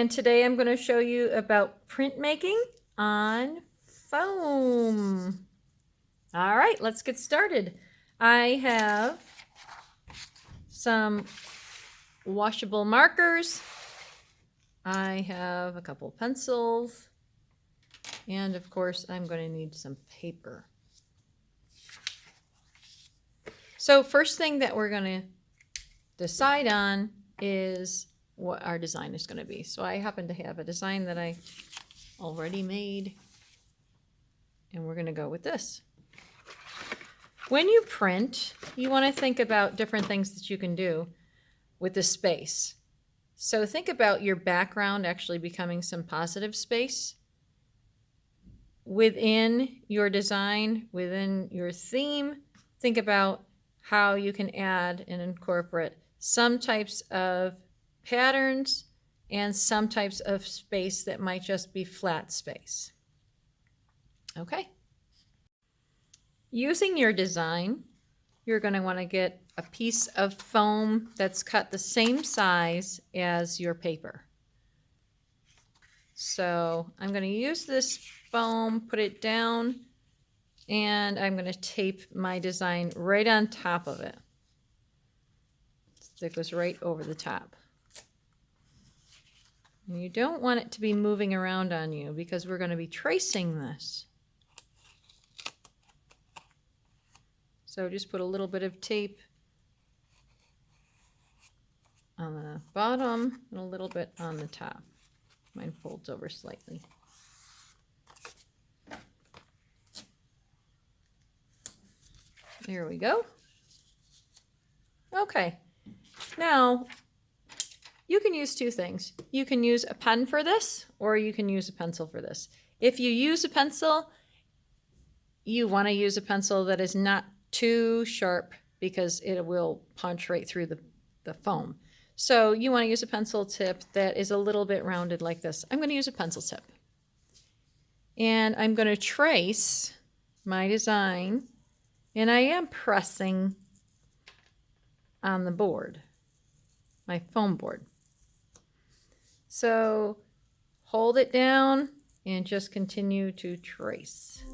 And today I'm going to show you about printmaking on foam. All right, let's get started. I have some washable markers. I have a couple pencils. And of course, I'm going to need some paper. So first thing that we're going to decide on is what our design is going to be. So I happen to have a design that I already made, and we're going to go with this. When you print, you want to think about different things that you can do with the space. So think about your background actually becoming some positive space. Within your design, within your theme, think about how you can add and incorporate some types of patterns and some types of space that might just be flat space. Okay. Using your design, you're going to want to get a piece of foam that's cut the same size as your paper. So I'm going to use this foam, put it down, and I'm going to tape my design right on top of it. That goes right over the top. And you don't want it to be moving around on you because we're going to be tracing this. So just put a little bit of tape on the bottom and a little bit on the top. Mine folds over slightly. There we go. Okay. Now, you can use two things. You can use a pen for this, or you can use a pencil for this. If you use a pencil, you want to use a pencil that is not too sharp because it will punch right through the foam. So you want to use a pencil tip that is a little bit rounded like this. I'm going to use a pencil tip. And I'm going to trace my design, and I am pressing on the board, my foam board. So hold it down and just continue to trace.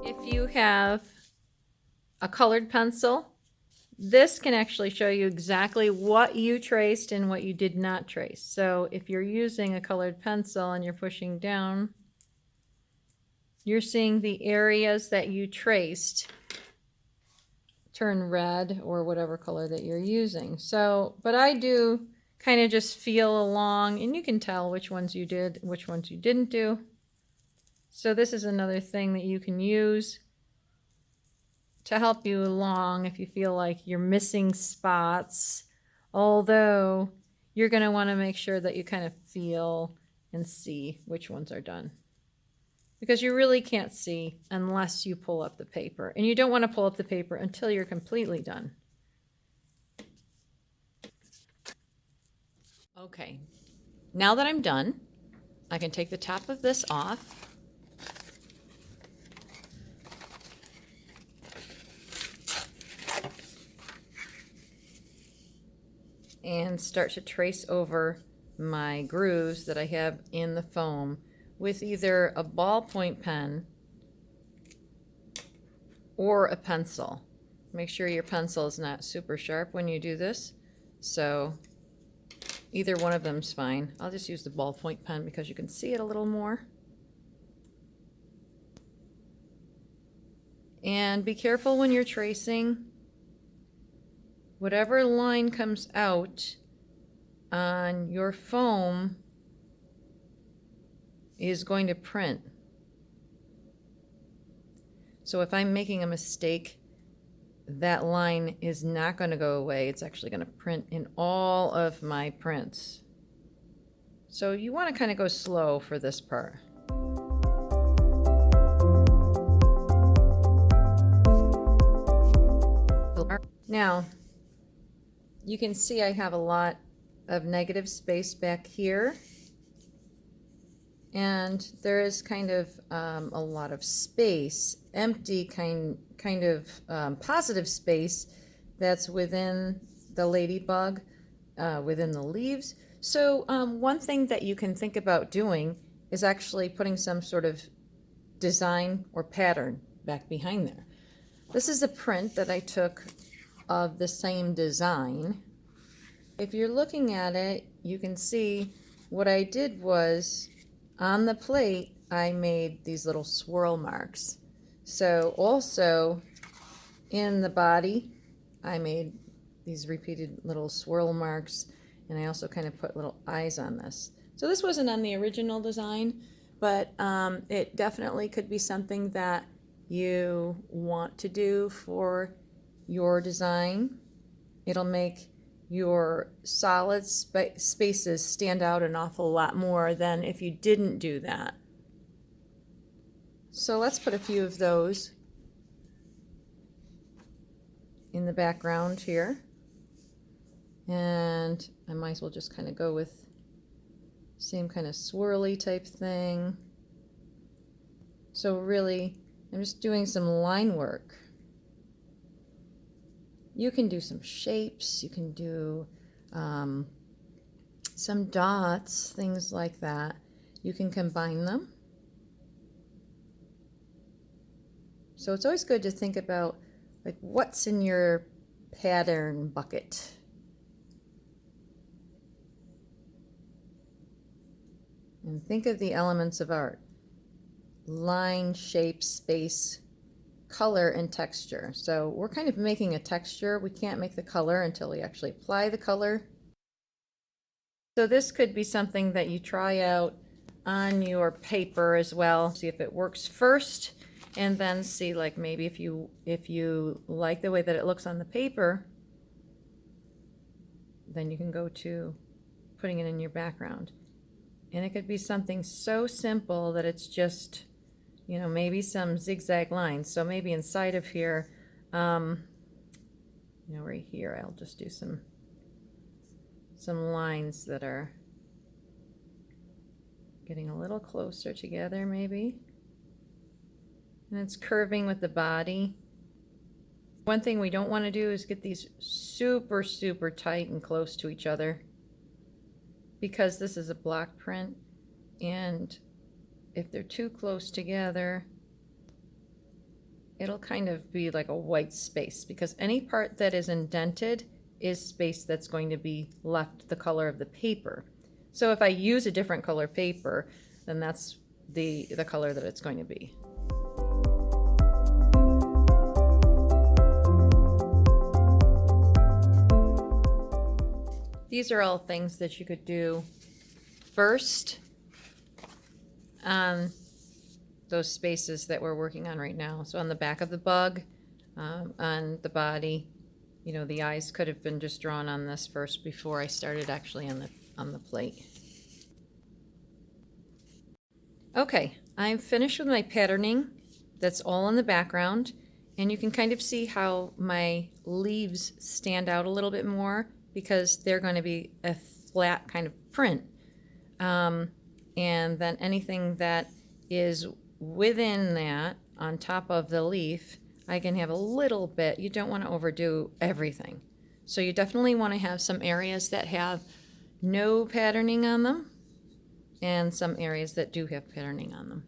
If you have a colored pencil, this can actually show you exactly what you traced and what you did not trace. So if you're using a colored pencil and you're pushing down, you're seeing the areas that you traced turn red or whatever color that you're using. So, but I do kind of just feel along, and you can tell which ones you did, which ones you didn't do. So this is another thing that you can use to help you along if you feel like you're missing spots, although you're going to want to make sure that you kind of feel and see which ones are done, because you really can't see unless you pull up the paper, and you don't want to pull up the paper until you're completely done. Okay, now that I'm done, I can take the top of this off. And start to trace over my grooves that I have in the foam with either a ballpoint pen or a pencil. Make sure your pencil is not super sharp when you do this. So either one of them's fine. I'll just use the ballpoint pen because you can see it a little more. And be careful when you're tracing. Whatever line comes out on your foam is going to print. So if I'm making a mistake, that line is not going to go away. It's actually going to print in all of my prints. So you want to kind of go slow for this part. Now, you can see I have a lot of negative space back here and there is kind of a lot of space, empty kind of positive space that's within the ladybug, within the leaves. So one thing that you can think about doing is actually putting some sort of design or pattern back behind there. This is a print that I took of the same design. If you're looking at it, you can see what I did was on the plate I made these little swirl marks. So also in the body I made these repeated little swirl marks, and I also kind of put little eyes on this. So this wasn't on the original design, but it definitely could be something that you want to do for your design. It'll make your solid spaces stand out an awful lot more than if you didn't do that. So let's put a few of those in the background here. And I might as well just kind of go with same kind of swirly type thing. So really, I'm just doing some line work. You can do some shapes, you can do some dots, things like that. You can combine them. So it's always good to think about like what's in your pattern bucket. And think of the elements of art: line, shape, space, color, and texture. So we're kind of making a texture. We can't make the color until we actually apply the color. So this could be something that you try out on your paper as well. See if it works first, and then see like maybe if you like the way that it looks on the paper, then you can go to putting it in your background. And it could be something so simple that it's just, you know, maybe some zigzag lines. So maybe inside of here, you know, right here, I'll just do some lines that are getting a little closer together maybe. And it's curving with the body. One thing we don't want to do is get these super, super tight and close to each other, because this is a block print, and if they're too close together, it'll kind of be like a white space, because any part that is indented is space that's going to be left the color of the paper. So if I use a different color paper, then that's the color that it's going to be. These are all things that you could do first on those spaces that we're working on right now. So on the back of the bug, on the body, you know, the eyes could have been just drawn on this first before I started actually on the plate. Okay, I'm finished with my patterning. That's all in the background, and you can kind of see how my leaves stand out a little bit more, because they're going to be a flat kind of print. And then anything that is within that, on top of the leaf, I can have a little bit. You don't want to overdo everything. So you definitely want to have some areas that have no patterning on them, and some areas that do have patterning on them.